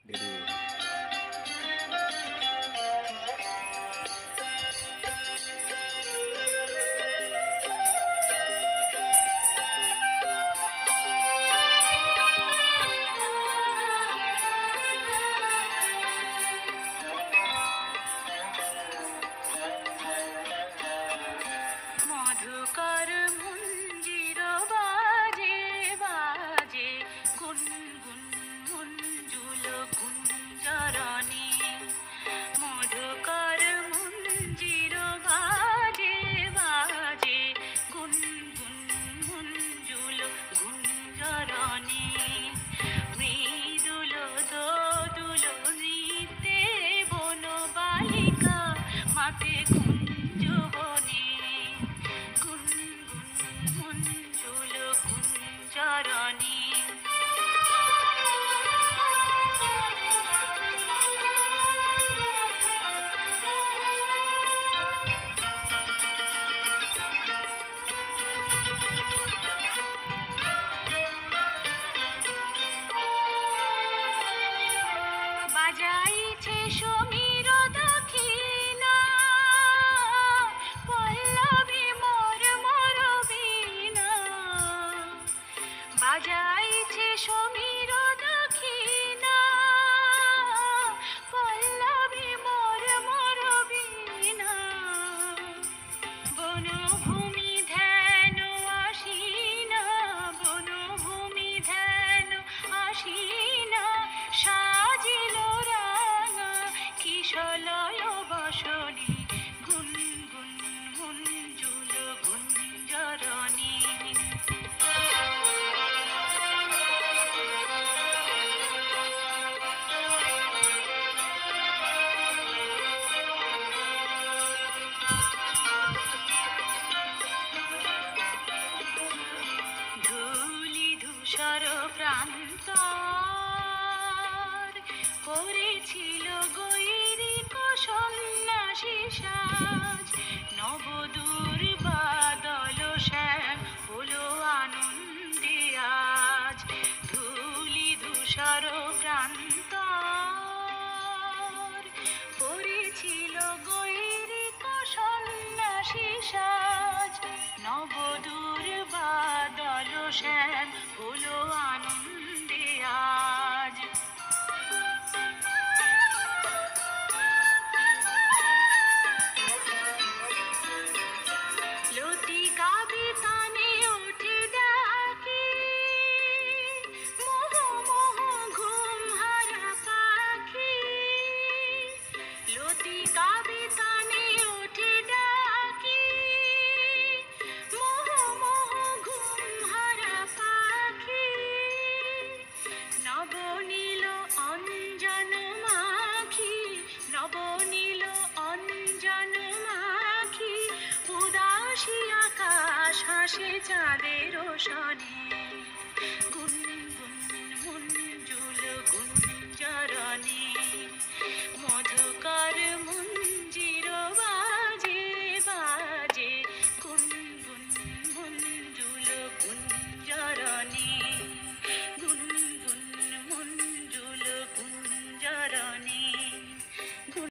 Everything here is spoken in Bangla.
রেডি। মধুকর মঞ্জির বাজে বাজে গুনগুন মঞ্জুল কুঞ্জরণী। মধুকর মঞ্জির বাজে বাজে গুনগুন মঞ্জুল কুঞ্জরণী। মৃদুল দোদুল নৃত্যে বন বালিকা মাতে কুঞ্জবনে। গুনগুন মঞ্জুল কুঞ্জরণী। বাজাইছে সমীর দক্ষিণা, পল্লবী মোর মোর বীণা। বাজাইছে সমীর দক্ষিণা, পল্লবী মোর মোর বীণা। বনভূমি ধ্যান আসিনা, বনভূমি ধ্যান আসিনা। সাজিল রাঙা কিশলয় বসনে। গুনগুন মঞ্জুল গুঞ্জরণী। ধূলি ধূসর প্রান্তর করেছিল গৈরিক সন্ন্যাসী সাজ। নবদূর বাদল শ্যাম হলো আনন্দে আজ। ধূলি ধূসর প্রান্তর করেছিল গৈরিক সন্ন্যাসী সাজ। নবদূর বাদল শ্যাম হলো আনন্দে আজ। লতিকা বিতানে উঠে ডাকি, মোহ মোহ ঘুম হারা পাখি। লতিকা বিতানে উঠে ডাকি, মোহ মোহ ঘুম হারা পাখি। নবনীল অঞ্জন মাখি, নবনীল অঞ্জন মাখি। উদাসী আকাশ হাসে চাঁদের সনে। গুনগুন